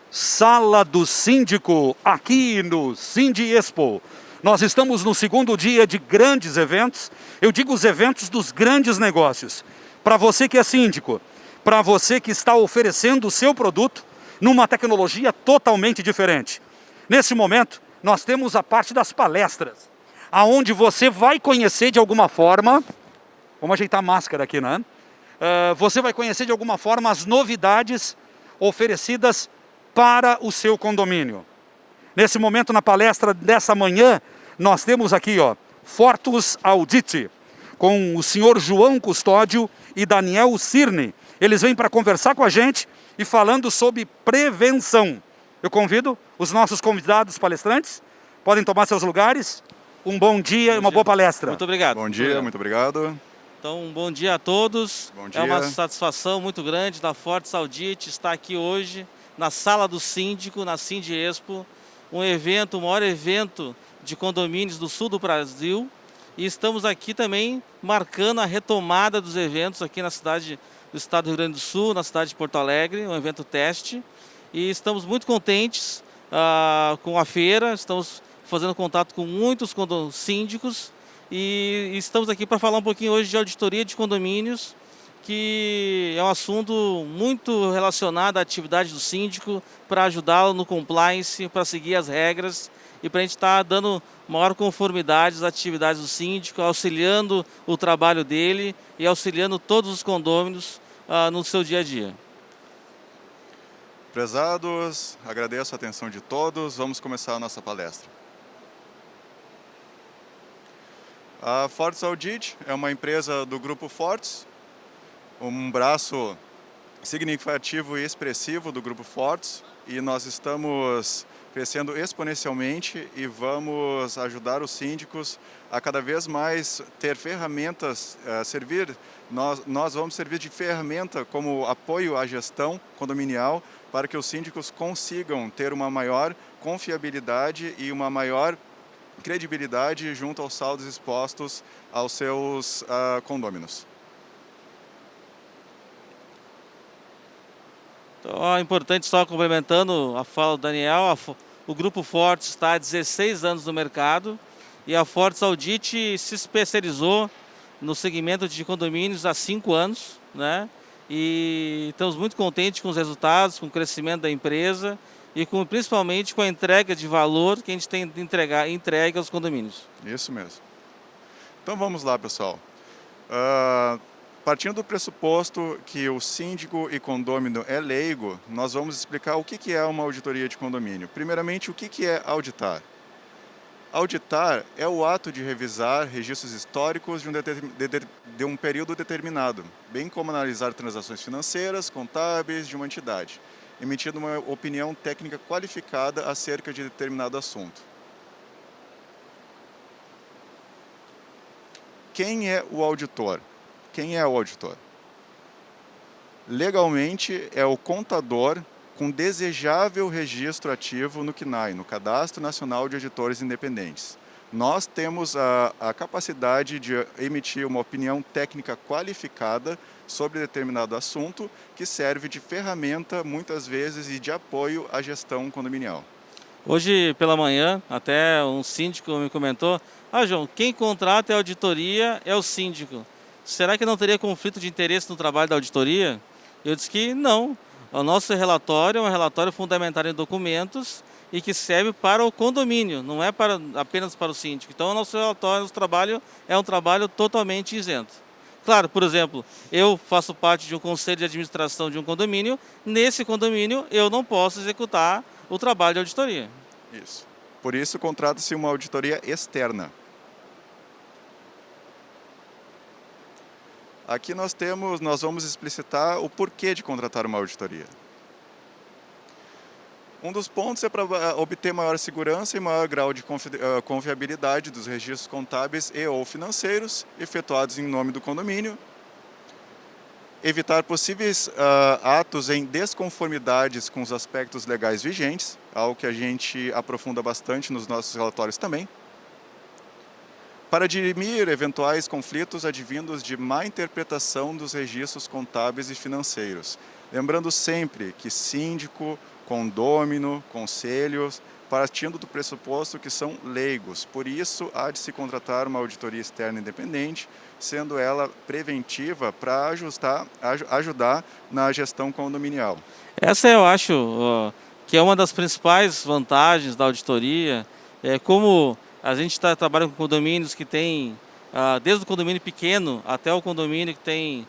Sala do Síndico, aqui no Sindi Expo. Nós estamos no segundo dia de grandes eventos, eu digo os eventos dos grandes negócios. Para você que é síndico, para você que está oferecendo o seu produto numa tecnologia totalmente diferente. Nesse momento, nós temos a parte das palestras, aonde você vai conhecer de alguma forma, vamos ajeitar a máscara aqui, né? Você vai conhecer de alguma forma as novidades oferecidas para o seu condomínio. Nesse momento, na palestra dessa manhã, nós temos aqui, ó, Fortus Audit, com o senhor João Custódio e Daniel Cirne. Eles vêm para conversar com a gente e falando sobre prevenção. Eu convido os nossos convidados palestrantes, podem tomar seus lugares. Um bom dia e uma boa palestra. Muito obrigado. Bom dia, muito obrigado. Então, um bom dia a todos. Bom dia. É uma satisfação muito grande da Fortus Audit estar aqui hoje na Sala do Síndico, na Sindi Expo, um evento, o maior evento de condomínios do sul do Brasil. E estamos aqui também marcando a retomada dos eventos aqui na cidade do estado do Rio Grande do Sul, na cidade de Porto Alegre, um evento teste. E estamos muito contentes com a feira, estamos fazendo contato com muitos síndicos e estamos aqui para falar um pouquinho hoje de auditoria de condomínios, que é um assunto muito relacionado à atividade do síndico, para ajudá-lo no compliance, para seguir as regras e para a gente estar dando maior conformidade às atividades do síndico, auxiliando o trabalho dele e auxiliando todos os condôminos no seu dia a dia. Prezados, agradeço a atenção de todos. Vamos começar a nossa palestra. A Fortus Audit é uma empresa do Grupo Fortus, um braço significativo e expressivo do Grupo Fortus, e nós estamos crescendo exponencialmente e vamos ajudar os síndicos a cada vez mais ter ferramentas, nós vamos servir de ferramenta como apoio à gestão condominial para que os síndicos consigam ter uma maior confiabilidade e uma maior credibilidade junto aos saldos expostos aos seus condôminos. Então, é importante, só complementando a fala do Daniel, o Grupo Fortus está há 16 anos no mercado e a Fortus Audit se especializou no segmento de condomínios há 5 anos, né? E estamos muito contentes com os resultados, com o crescimento da empresa e principalmente com a entrega de valor que a gente tem entregue aos condomínios. Isso mesmo. Então vamos lá, pessoal. Partindo do pressuposto que o síndico e condômino é leigo, nós vamos explicar o que é uma auditoria de condomínio. Primeiramente, o que é auditar? Auditar é o ato de revisar registros históricos de um período determinado, bem como analisar transações financeiras, contábeis de uma entidade, emitindo uma opinião técnica qualificada acerca de determinado assunto. Quem é o auditor? Quem é o auditor? Legalmente, é o contador com desejável registro ativo no CNAI, no Cadastro Nacional de Auditores Independentes. Nós temos a capacidade de emitir uma opinião técnica qualificada sobre determinado assunto, que serve de ferramenta, muitas vezes, e de apoio à gestão condominial. Hoje pela manhã, até um síndico me comentou: João, quem contrata a auditoria é o síndico. Será que não teria conflito de interesse no trabalho da auditoria? Eu disse que não. O nosso relatório é um relatório fundamentado em documentos e que serve para o condomínio, não é apenas para o síndico. Então, o nosso relatório, nosso trabalho é um trabalho totalmente isento. Claro, por exemplo, eu faço parte de um conselho de administração de um condomínio. Nesse condomínio, eu não posso executar o trabalho de auditoria. Isso. Por isso, contrata-se uma auditoria externa. Aqui nós vamos explicitar o porquê de contratar uma auditoria. Um dos pontos é para obter maior segurança e maior grau de confiabilidade dos registros contábeis e ou financeiros efetuados em nome do condomínio, evitar possíveis atos em desconformidades com os aspectos legais vigentes, algo que a gente aprofunda bastante nos nossos relatórios também, para dirimir eventuais conflitos advindos de má interpretação dos registros contábeis e financeiros. Lembrando sempre que síndico, condômino, conselhos, partindo do pressuposto que são leigos. Por isso, há de se contratar uma auditoria externa independente, sendo ela preventiva para ajudar na gestão condominial. Essa eu acho que é uma das principais vantagens da auditoria, como a gente está trabalhando com condomínios que tem, desde o condomínio pequeno até o condomínio que tem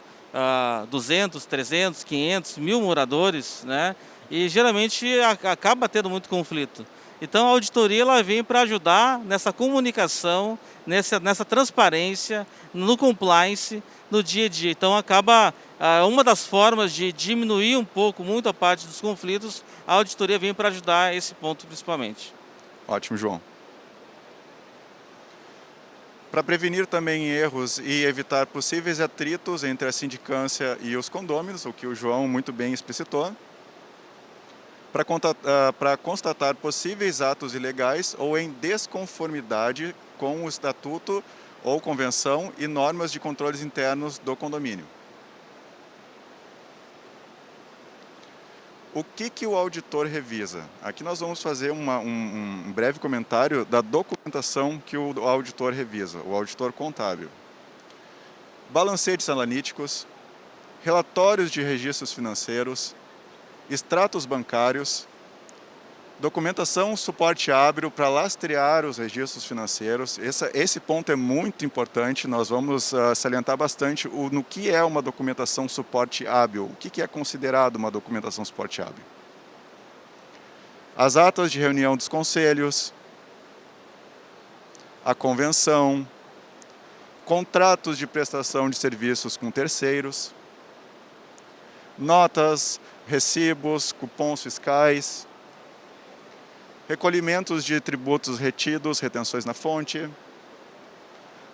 200, 300, 500, 1000 moradores, né? E geralmente acaba tendo muito conflito. Então a auditoria ela vem para ajudar nessa comunicação, nessa transparência, no compliance, no dia a dia. Então acaba uma das formas de diminuir um pouco, muito a parte dos conflitos, a auditoria vem para ajudar esse ponto principalmente. Ótimo, João. Para prevenir também erros e evitar possíveis atritos entre a sindicância e os condôminos, o que o João muito bem explicitou, para constatar possíveis atos ilegais ou em desconformidade com o estatuto ou convenção e normas de controles internos do condomínio. O que o auditor revisa? Aqui nós vamos fazer um breve comentário da documentação que o auditor revisa, o auditor contábil. Balancetes analíticos, relatórios de registros financeiros, extratos bancários, documentação suporte hábil para lastrear os registros financeiros. Esse ponto é muito importante, nós vamos salientar bastante no que é uma documentação suporte hábil, o que é considerado uma documentação suporte hábil. As atas de reunião dos conselhos, a convenção, contratos de prestação de serviços com terceiros, notas, recibos, cupons fiscais, recolhimentos de tributos retidos, retenções na fonte.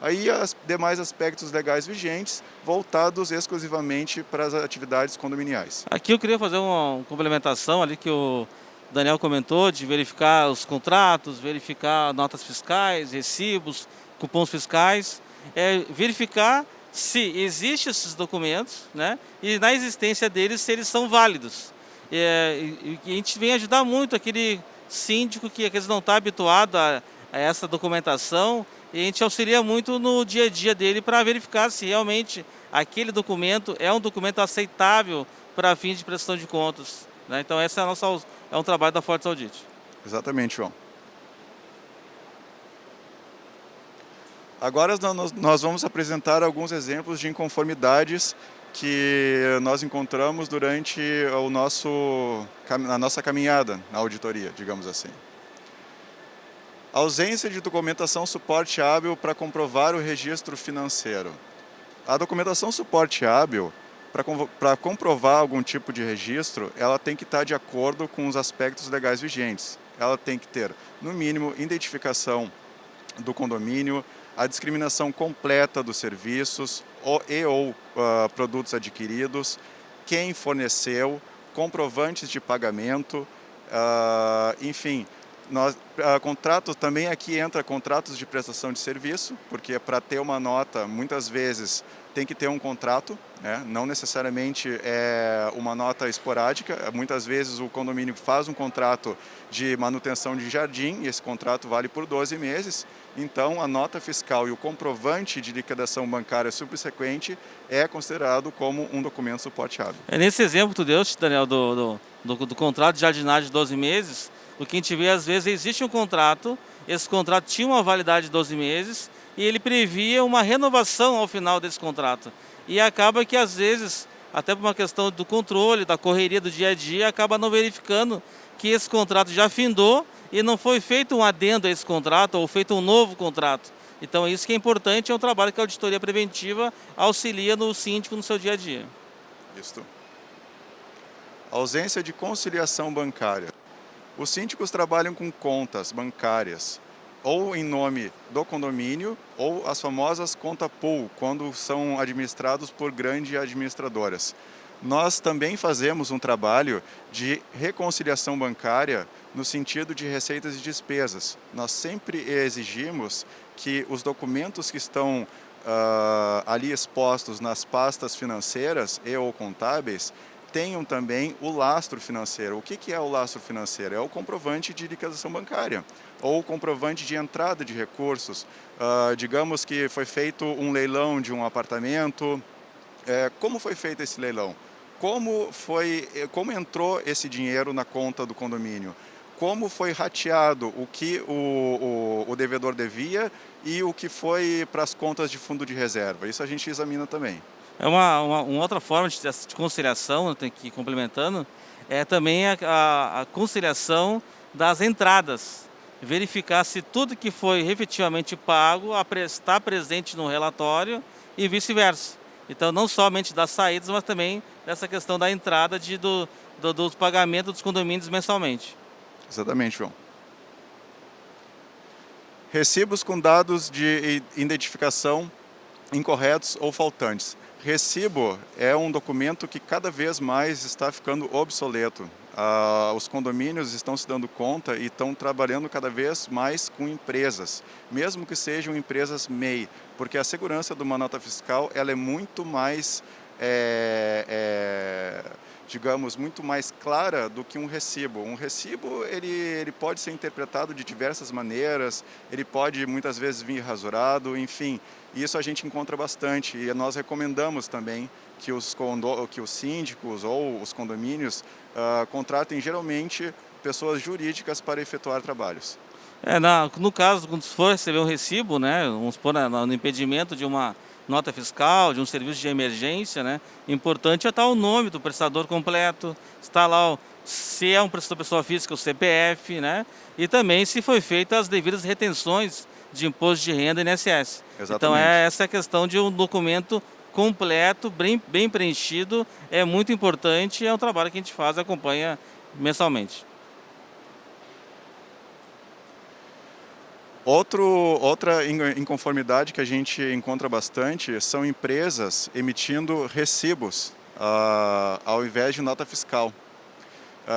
Aí os demais aspectos legais vigentes voltados exclusivamente para as atividades condominiais. Aqui eu queria fazer uma complementação ali que o Daniel comentou, de verificar os contratos, verificar notas fiscais, recibos, cupons fiscais, verificar se existem esses documentos, né, e na existência deles, se eles são válidos. E a gente vem ajudar muito aquele síndico que às vezes não está habituado a essa documentação, e a gente auxilia muito no dia a dia dele para verificar se realmente aquele documento é um documento aceitável para fins de prestação de contas, né? Então esse é um trabalho da Fortes Audit. Exatamente, João. Agora nós vamos apresentar alguns exemplos de inconformidades que nós encontramos durante a nossa caminhada na auditoria, digamos assim. A ausência de documentação suporte hábil para comprovar o registro financeiro. A documentação suporte hábil, para comprovar algum tipo de registro, ela tem que estar de acordo com os aspectos legais vigentes. Ela tem que ter, no mínimo, identificação do condomínio, a discriminação completa dos serviços ou produtos adquiridos, quem forneceu, comprovantes de pagamento, enfim. Contratos, também aqui entra contratos de prestação de serviço, porque para ter uma nota, muitas vezes, tem que ter um contrato, né? Não necessariamente é uma nota esporádica, muitas vezes o condomínio faz um contrato de manutenção de jardim, e esse contrato vale por 12 meses, então a nota fiscal e o comprovante de liquidação bancária subsequente é considerado como um documento suporte hábil. Nesse exemplo que tu deu, Daniel, do contrato de jardinagem de 12 meses, o que a gente vê às vezes existe um contrato, esse contrato tinha uma validade de 12 meses e ele previa uma renovação ao final desse contrato. E acaba que às vezes, até por uma questão do controle, da correria do dia a dia, acaba não verificando que esse contrato já findou e não foi feito um adendo a esse contrato ou feito um novo contrato. Então isso que é importante, é um trabalho que a auditoria preventiva auxilia no síndico no seu dia a dia. Isso. Ausência de conciliação bancária. Os síndicos trabalham com contas bancárias, ou em nome do condomínio, ou as famosas conta pool, quando são administrados por grandes administradoras. Nós também fazemos um trabalho de reconciliação bancária no sentido de receitas e despesas. Nós sempre exigimos que os documentos que estão ali expostos nas pastas financeiras e ou contábeis tenham também o lastro financeiro. O que é o lastro financeiro? É o comprovante de liquidação bancária ou o comprovante de entrada de recursos. Digamos que foi feito um leilão de um apartamento. Como foi feito esse leilão? Como entrou esse dinheiro na conta do condomínio? Como foi rateado o que o devedor devia e o que foi para as contas de fundo de reserva? Isso a gente examina também. É uma outra forma de conciliação, tem que ir complementando, é também a conciliação das entradas. Verificar se tudo que foi efetivamente pago está presente no relatório e vice-versa. Então, não somente das saídas, mas também dessa questão da entrada do pagamento dos condomínios mensalmente. Exatamente, João. Recibos com dados de identificação incorretos ou faltantes. Recibo é um documento que cada vez mais está ficando obsoleto. Os condomínios estão se dando conta e estão trabalhando cada vez mais com empresas, mesmo que sejam empresas MEI, porque a segurança de uma nota fiscal ela é muito mais, digamos, muito mais clara do que um recibo. Um recibo ele pode ser interpretado de diversas maneiras, ele pode muitas vezes vir rasurado, enfim. Isso a gente encontra bastante e nós recomendamos também que os síndicos ou os condomínios contratem geralmente pessoas jurídicas para efetuar trabalhos. No caso, quando for receber um recibo, né, vamos supor, no impedimento de uma nota fiscal, de um serviço de emergência, né, importante é estar o nome do prestador completo, está lá se é um prestador pessoa física, o CPF, né, e também se foi feita as devidas retenções de imposto de renda e INSS. Exatamente. Então essa questão de um documento completo, bem preenchido, é muito importante e é um trabalho que a gente faz e acompanha mensalmente. Outra inconformidade que a gente encontra bastante são empresas emitindo recibos ao invés de nota fiscal.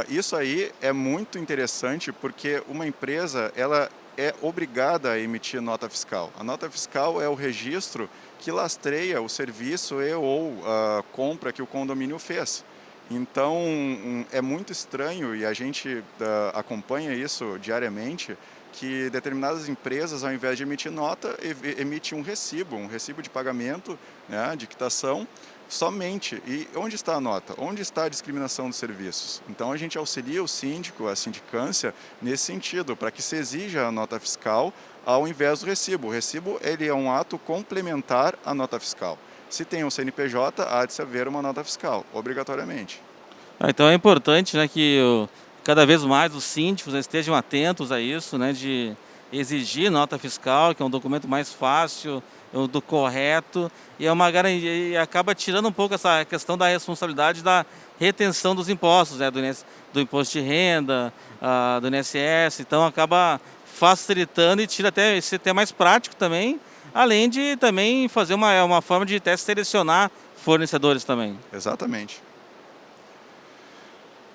Isso aí é muito interessante porque uma empresa ela é obrigada a emitir nota fiscal. A nota fiscal é o registro que lastreia o serviço ou a compra que o condomínio fez. Então é muito estranho e a gente acompanha isso diariamente, que determinadas empresas, ao invés de emitir nota, emite um recibo de pagamento, né, de quitação, somente. E onde está a nota? Onde está a discriminação dos serviços? Então a gente auxilia o síndico, a sindicância, nesse sentido, para que se exija a nota fiscal ao invés do recibo. O recibo ele é um ato complementar à nota fiscal. Se tem um CNPJ, há de se haver uma nota fiscal, obrigatoriamente. Então é importante, né, que cada vez mais os síndicos estejam atentos a isso, né, de exigir nota fiscal, que é um documento mais fácil, do correto, e é uma garantia, e acaba tirando um pouco essa questão da responsabilidade da retenção dos impostos, né, do imposto de renda, do INSS, então acaba facilitando e tira até ser até mais prático também, além de também fazer uma forma de até selecionar fornecedores também. Exatamente.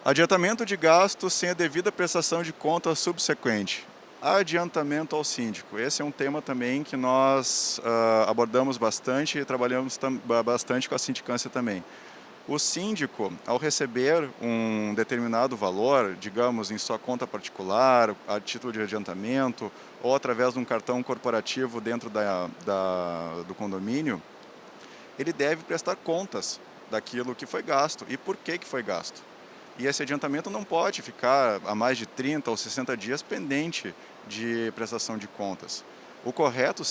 Adiantamento de gastos sem a devida prestação de conta subsequente. Adiantamento ao síndico. Esse é um tema também que nós abordamos bastante e trabalhamos bastante com a sindicância também. O síndico, ao receber um determinado valor, digamos, em sua conta particular, a título de adiantamento, ou através de um cartão corporativo dentro do condomínio, ele deve prestar contas daquilo que foi gasto e por que foi gasto. E esse adiantamento não pode ficar há mais de 30 ou 60 dias pendente de prestação de contas. O correto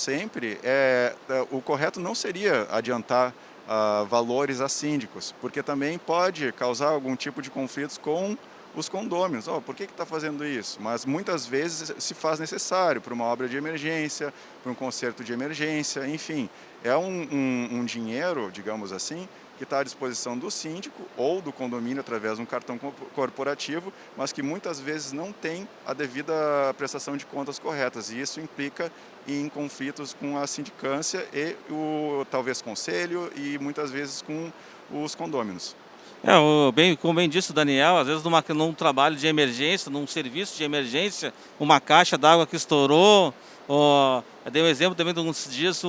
não seria adiantar valores a síndicos, porque também pode causar algum tipo de conflitos com os condôminos. Por que está fazendo isso? Mas muitas vezes se faz necessário para uma obra de emergência, para um conserto de emergência, enfim. É um dinheiro, digamos assim, que está à disposição do síndico ou do condomínio através de um cartão corporativo, mas que muitas vezes não tem a devida prestação de contas corretas. E isso implica em conflitos com a sindicância e talvez conselho e muitas vezes com os condôminos. Como bem disse o Daniel, às vezes num trabalho de emergência, num serviço de emergência, uma caixa d'água que estourou, eu dei um exemplo também de uns dias,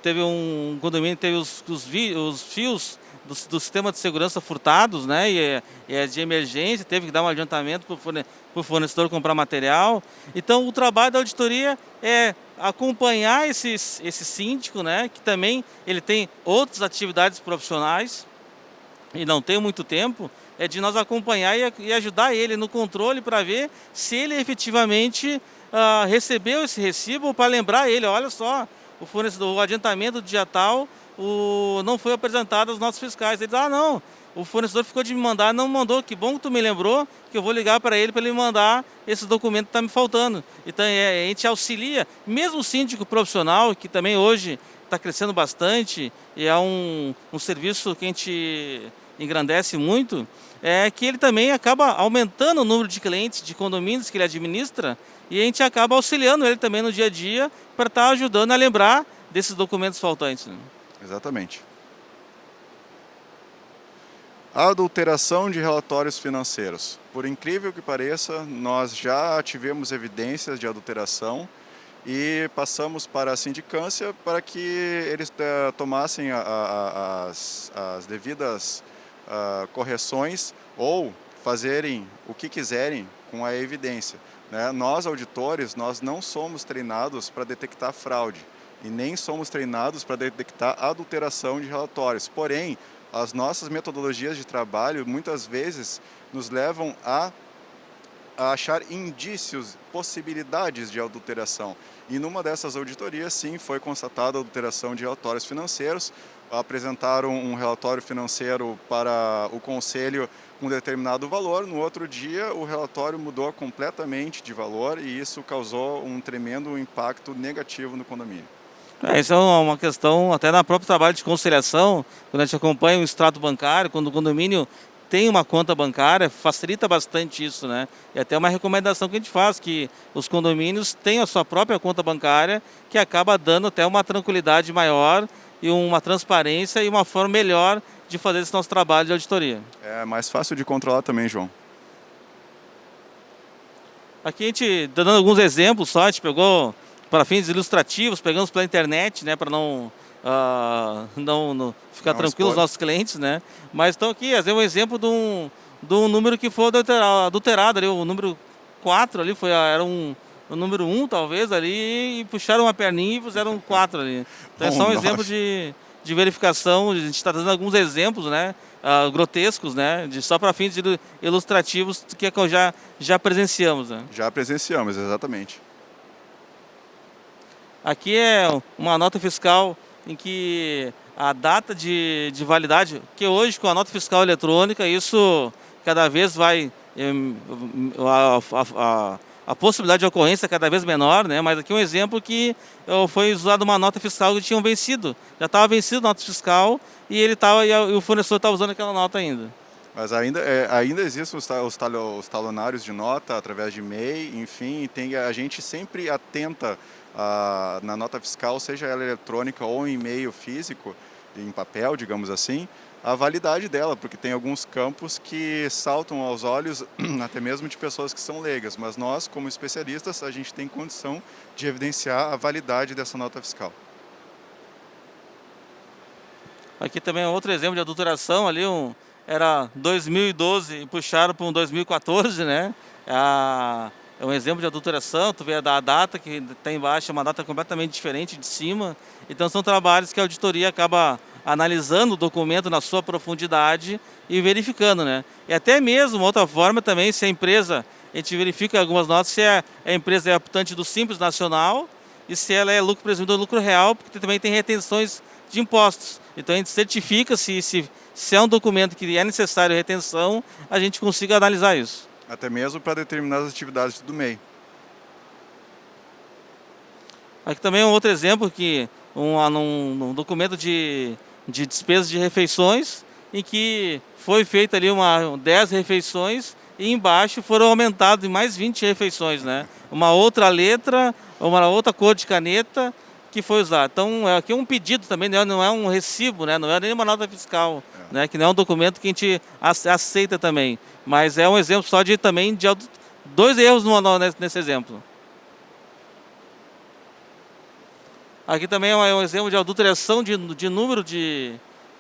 teve um condomínio que teve os fios do sistema de segurança furtados, né? E é de emergência, teve que dar um adiantamento para o fornecedor comprar material. Então, o trabalho da auditoria é acompanhar esse síndico, né? Que também ele tem outras atividades profissionais e não tem muito tempo, é de nós acompanhar e ajudar ele no controle para ver se ele efetivamente recebeu esse recibo, para lembrar ele, olha só, o fornecedor, o adiantamento do dia tal, não foi apresentado aos nossos fiscais. Ele diz, não, o fornecedor ficou de me mandar, não mandou, que bom que tu me lembrou, que eu vou ligar para ele mandar esse documento que está me faltando. Então a gente auxilia, mesmo o síndico profissional, que também hoje está crescendo bastante, e é um serviço que a gente engrandece muito, é que ele também acaba aumentando o número de clientes, de condomínios que ele administra, e a gente acaba auxiliando ele também no dia a dia para estar ajudando a lembrar desses documentos faltantes. Né? Exatamente. A adulteração de relatórios financeiros. Por incrível que pareça, nós já tivemos evidências de adulteração e passamos para a sindicância para que eles tomassem as devidas correções ou fazerem o que quiserem com a evidência. Né? Nós, auditores, nós não somos treinados para detectar fraude e nem somos treinados para detectar adulteração de relatórios. Porém, as nossas metodologias de trabalho muitas vezes nos levam a achar indícios, possibilidades de adulteração. E numa dessas auditorias, sim, foi constatada a adulteração de relatórios financeiros. Apresentaram um relatório financeiro para o conselho com um determinado valor, no outro dia o relatório mudou completamente de valor e isso causou um tremendo impacto negativo no condomínio. Isso é uma questão até na próprio trabalho de conciliação, quando a gente acompanha o extrato bancário, quando o condomínio tem uma conta bancária, facilita bastante isso, né? E até uma recomendação que a gente faz, que os condomínios tenham a sua própria conta bancária, que acaba dando até uma tranquilidade maior e uma transparência e uma forma melhor de fazer esse nosso trabalho de auditoria. É mais fácil de controlar também, João. Aqui a gente, dando alguns exemplos só, a gente pegou para fins ilustrativos, pegamos pela internet, né, para não ficar tranquilo os nossos clientes, né? Mas estão aqui, um exemplo de um número que foi adulterado ali, o número 4 ali, era o número 1 talvez ali, e puxaram uma perninha e fizeram 4 ali. Então é só um exemplo de verificação, a gente está dando alguns exemplos, né? Grotescos, né? Só para fins ilustrativos que já presenciamos. Né? Já presenciamos, exatamente. Aqui é uma nota fiscal em que a data de validade, que hoje com a nota fiscal eletrônica, isso cada vez vai, a possibilidade de ocorrência é cada vez menor, né? Mas aqui um exemplo que foi usada uma nota fiscal que tinham vencido, já estava vencida a nota fiscal e o fornecedor estava usando aquela nota ainda. Mas ainda existem os talonários de nota através de MEI, enfim, a gente sempre atenta na nota fiscal, seja ela eletrônica ou em e-mail físico, em papel, digamos assim, a validade dela, porque tem alguns campos que saltam aos olhos até mesmo de pessoas que são leigas, mas nós, como especialistas, a gente tem condição de evidenciar a validade dessa nota fiscal. Aqui também é outro exemplo de adulteração, ali era 2012 e puxaram para um 2014, né? É um exemplo de adulteração, tu vê a data que está embaixo, é uma data completamente diferente de cima. Então são trabalhos que a auditoria acaba analisando o documento na sua profundidade e verificando, né? E até mesmo, uma outra forma também, se a empresa, a gente verifica algumas notas, se a empresa é optante do Simples Nacional e se ela é lucro presumido ou lucro real, porque também tem retenções de impostos. Então a gente certifica se é um documento que é necessário retenção, a gente consiga analisar isso. Até mesmo para determinadas atividades do MEI. Aqui também é um outro exemplo que um documento de despesas de refeições, em que foi feita ali 10 refeições e embaixo foram aumentadas em mais 20 refeições, né? Uma outra letra, uma outra cor de caneta que foi usada. Então aqui é um pedido também, não é um recibo, né? Não é nem uma nota fiscal, né? Que não é um documento que a gente aceita também. Mas é um exemplo só de dois erros nesse exemplo. Aqui também é um exemplo de adulteração de número de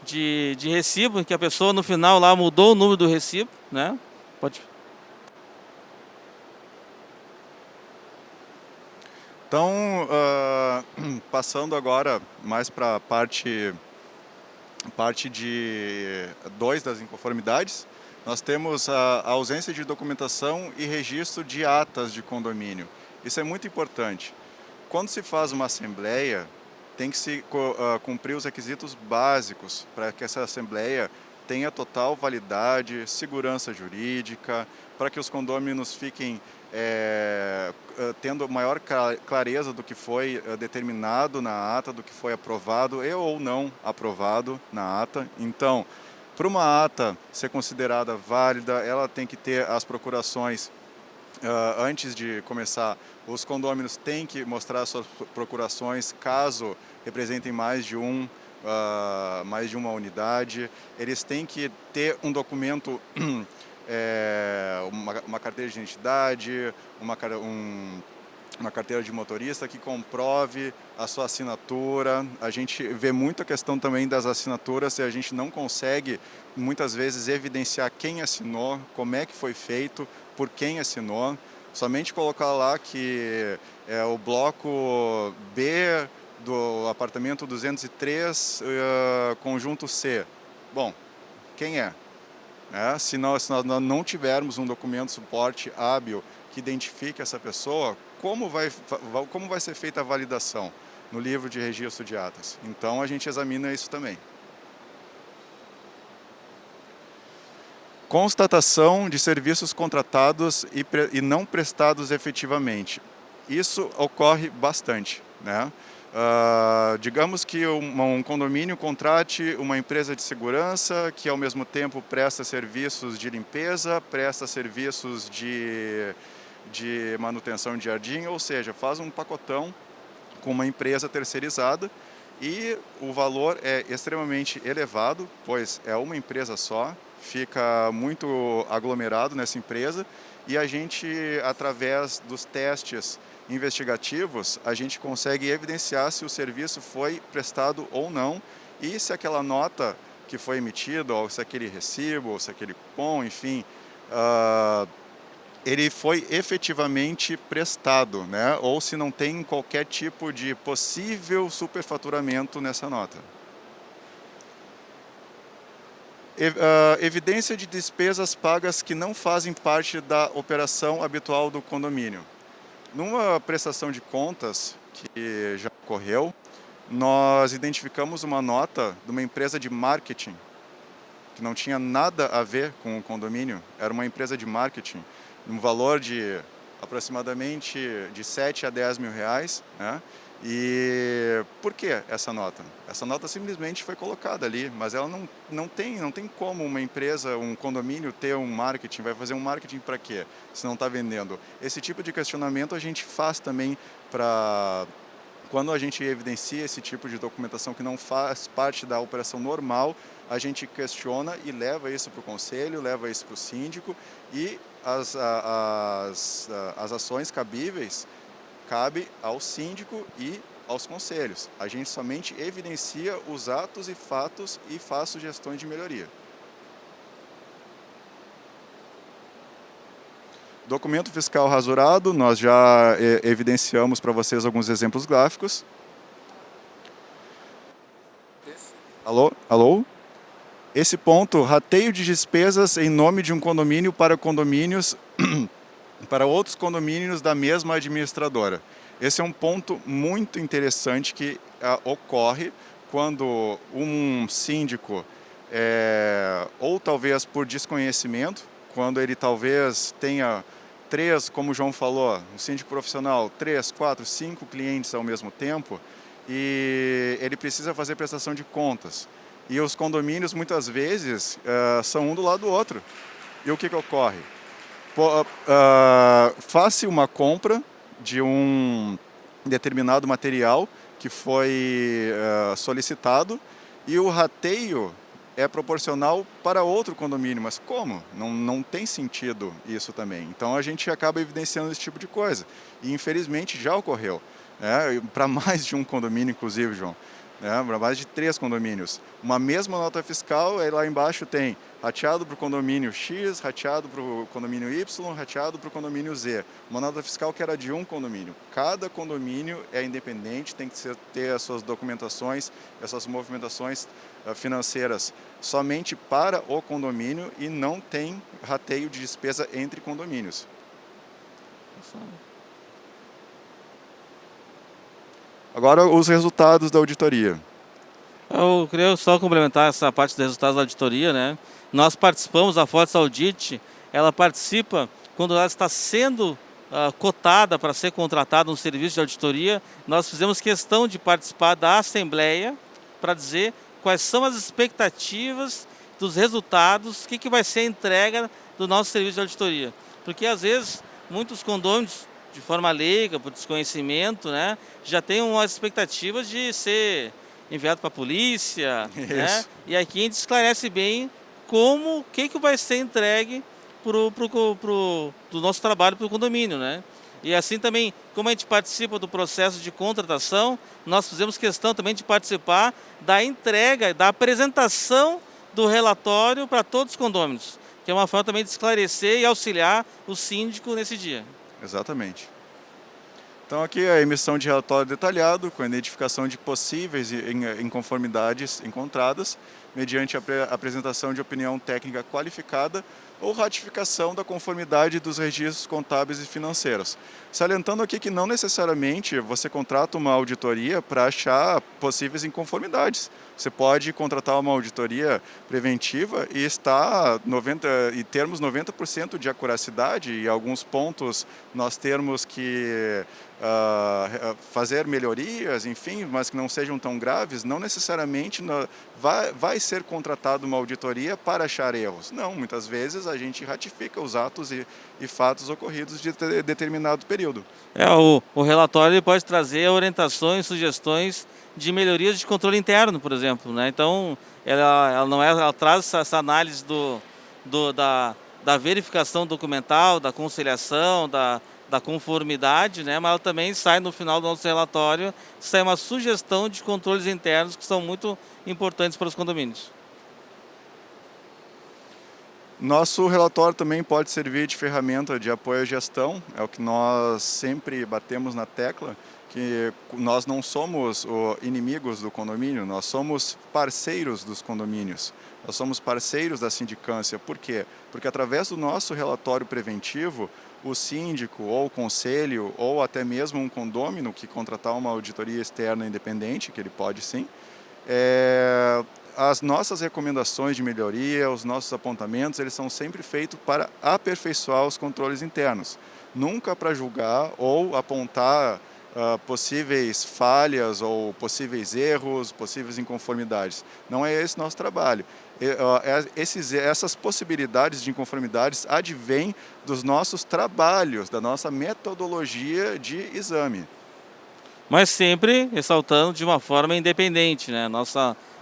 de recibo, que a pessoa no final lá mudou o número do recibo, né? Pode. Então, passando agora mais para a parte de 2 das inconformidades, nós temos a ausência de documentação e registro de atas de condomínio. Isso é muito importante. Quando se faz uma assembleia, tem que se cumprir os requisitos básicos para que essa assembleia tenha total validade, segurança jurídica, para que os condôminos fiquem tendo maior clareza do que foi determinado na ata, do que foi aprovado e ou não aprovado na ata. Então, para uma ata ser considerada válida, ela tem que ter as procurações. Antes de começar, os condôminos têm que mostrar suas procurações caso representem mais de uma unidade. Eles têm que ter um documento, uma carteira de identidade, uma carteira de motorista que comprove a sua assinatura. A gente vê muito a questão também das assinaturas e a gente não consegue, muitas vezes, evidenciar quem assinou, como é que foi feito, por quem assinou. Somente colocar lá que é o bloco B do apartamento 203, conjunto C. Bom, quem é? Se nós não tivermos um documento suporte hábil que identifique essa pessoa, como vai ser feita a validação no livro de registro de atas? Então a gente examina isso também. Constatação de serviços contratados e não prestados efetivamente. Isso ocorre bastante, né? Digamos que um condomínio contrate uma empresa de segurança que ao mesmo tempo presta serviços de limpeza, presta serviços de manutenção de jardim, ou seja, faz um pacotão com uma empresa terceirizada e o valor é extremamente elevado, pois é uma empresa só, fica muito aglomerado nessa empresa e a gente, através dos testes investigativos, a gente consegue evidenciar se o serviço foi prestado ou não e se aquela nota que foi emitida, ou se aquele recibo, ou se aquele cupom, enfim, ele foi efetivamente prestado, né? Ou se não tem qualquer tipo de possível superfaturamento nessa nota. Evidência de despesas pagas que não fazem parte da operação habitual do condomínio. Numa prestação de contas que já ocorreu, nós identificamos uma nota de uma empresa de marketing que não tinha nada a ver com o condomínio, era uma empresa de marketing, um valor de aproximadamente de 7 a 10 mil reais, né? E por que essa nota? Essa nota simplesmente foi colocada ali, mas ela não tem como uma empresa, um condomínio ter um marketing, vai fazer um marketing para quê? Se não está vendendo. Esse tipo de questionamento a gente faz também para quando a gente evidencia esse tipo de documentação que não faz parte da operação normal, a gente questiona e leva isso para o conselho, leva isso para o síndico e as ações cabíveis cabe ao síndico e aos conselhos. A gente somente evidencia os atos e fatos e faz sugestões de melhoria. Documento fiscal rasurado, nós já evidenciamos para vocês alguns exemplos gráficos. Alô? Alô? Esse ponto, rateio de despesas em nome de um condomínio para condomínios para outros condomínios da mesma administradora. Esse é um ponto muito interessante que ocorre quando um síndico, ou talvez por desconhecimento, quando ele talvez tenha como o João falou, um síndico profissional, 3, 4, 5 clientes ao mesmo tempo, e ele precisa fazer prestação de contas. E os condomínios, muitas vezes, são um do lado do outro. E o que ocorre? Faz-se uma compra de um determinado material que foi solicitado e o rateio é proporcional para outro condomínio. Mas como? Não tem sentido isso também. Então a gente acaba evidenciando esse tipo de coisa. E infelizmente já ocorreu. Para mais de um condomínio, inclusive, João. né, para mais de 3 condomínios. Uma mesma nota fiscal, aí lá embaixo tem rateado para o condomínio X, rateado para o condomínio Y, rateado para o condomínio Z. Uma nota fiscal que era de um condomínio. Cada condomínio é independente, tem que ter as suas documentações, as suas movimentações financeiras somente para o condomínio e não tem rateio de despesa entre condomínios. Agora, os resultados da auditoria. Eu queria só complementar essa parte dos resultados da auditoria, né? Nós participamos, a Fortes Audit, ela participa quando ela está sendo cotada para ser contratada um serviço de auditoria. Nós fizemos questão de participar da Assembleia para dizer quais são as expectativas dos resultados, o que vai ser a entrega do nosso serviço de auditoria. Porque às vezes muitos condôminos, de forma leiga, por desconhecimento, né, já têm umas expectativas de ser enviado para a polícia, né? E aqui a gente esclarece bem o que vai ser entregue do nosso trabalho para o condomínio, né? E assim também, como a gente participa do processo de contratação, nós fizemos questão também de participar da entrega, da apresentação do relatório para todos os condôminos, que é uma forma também de esclarecer e auxiliar o síndico nesse dia. Exatamente. Então aqui a emissão de relatório detalhado, com a identificação de possíveis inconformidades encontradas, mediante a apresentação de opinião técnica qualificada ou ratificação da conformidade dos registros contábeis e financeiros. Salientando aqui que não necessariamente você contrata uma auditoria para achar possíveis inconformidades. Você pode contratar uma auditoria preventiva e termos 90% de acuracidade, e alguns pontos nós termos que fazer melhorias, enfim, mas que não sejam tão graves. Não necessariamente vai ser contratada uma auditoria para achar erros. Não, muitas vezes a gente ratifica os atos e fatos ocorridos de determinado período. O relatório ele pode trazer orientações, sugestões de melhorias de controle interno, por exemplo, né? Então, ela traz essa análise da verificação documental, da conciliação, da conformidade, né? Mas ela também sai no final do nosso relatório, sai uma sugestão de controles internos que são muito importantes para os condomínios. Nosso relatório também pode servir de ferramenta de apoio à gestão, é o que nós sempre batemos na tecla, que nós não somos inimigos do condomínio, nós somos parceiros dos condomínios, nós somos parceiros da sindicância. Por quê? Porque através do nosso relatório preventivo, o síndico ou o conselho ou até mesmo um condômino que contratar uma auditoria externa independente, que ele pode sim, as nossas recomendações de melhoria, os nossos apontamentos, eles são sempre feitos para aperfeiçoar os controles internos, nunca para julgar ou apontar possíveis falhas ou possíveis erros, possíveis inconformidades. Não é esse nosso trabalho. Essas possibilidades de inconformidades advêm dos nossos trabalhos, da nossa metodologia de exame. Mas sempre ressaltando de uma forma independente, né?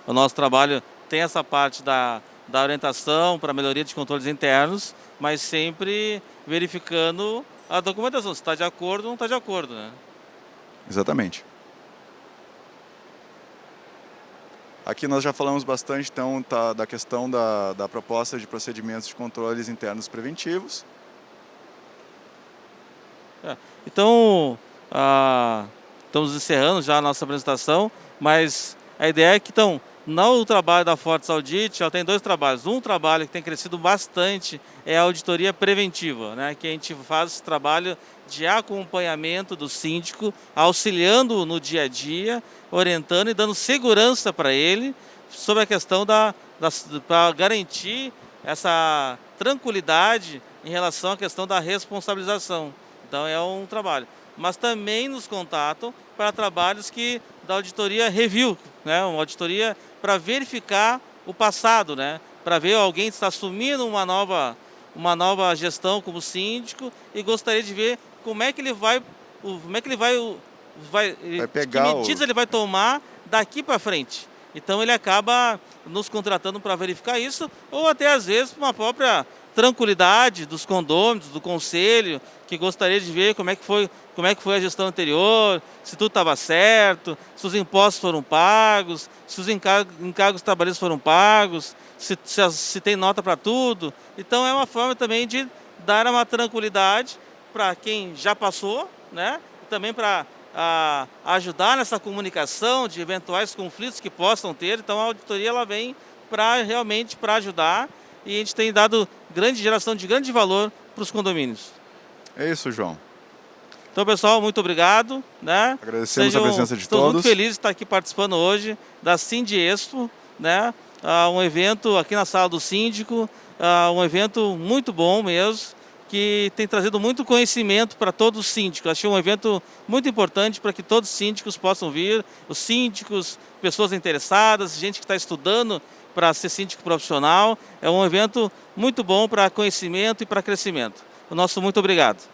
O nosso trabalho tem essa parte da orientação para melhoria de controles internos, mas sempre verificando a documentação, se está de acordo ou não está de acordo, né? Exatamente. Aqui nós já falamos bastante então da questão da proposta de procedimentos de controles internos preventivos. Então, estamos encerrando já a nossa apresentação, mas a ideia é que no trabalho da Fortes Audit, ela tem dois trabalhos. Um trabalho que tem crescido bastante é a auditoria preventiva, né? Que a gente faz esse trabalho de acompanhamento do síndico, auxiliando no dia a dia, orientando e dando segurança para ele sobre a questão para garantir essa tranquilidade em relação à questão da responsabilização. Então é um trabalho. Mas também nos contatam para trabalhos da auditoria review, né? Uma auditoria para verificar o passado, né? Para ver alguém está assumindo uma nova gestão como síndico e gostaria de ver como é que ele vai pegar que medidas ele vai tomar daqui para frente. Então ele acaba nos contratando para verificar isso, ou até às vezes uma própria tranquilidade dos condôminos, do conselho, que gostaria de ver como é que foi a gestão anterior, se tudo estava certo, se os impostos foram pagos, se os encargos trabalhistas foram pagos, se tem nota para tudo. Então é uma forma também de dar uma tranquilidade para quem já passou, né? E também para ajudar nessa comunicação de eventuais conflitos que possam ter. Então a auditoria ela vem realmente para ajudar, e a gente tem dado geração de grande valor para os condomínios. É isso, João. Então, pessoal, muito obrigado, né? Agradecemos a presença de Estou todos. muito feliz de estar aqui participando hoje da Sindi Expo, né? Um evento aqui na sala do síndico, um evento muito bom mesmo, que tem trazido muito conhecimento para todos os síndicos. Achei um evento muito importante para que todos os síndicos possam vir, os síndicos, pessoas interessadas, gente que está estudando para ser síndico profissional. É um evento muito bom para conhecimento e para crescimento. O nosso muito obrigado.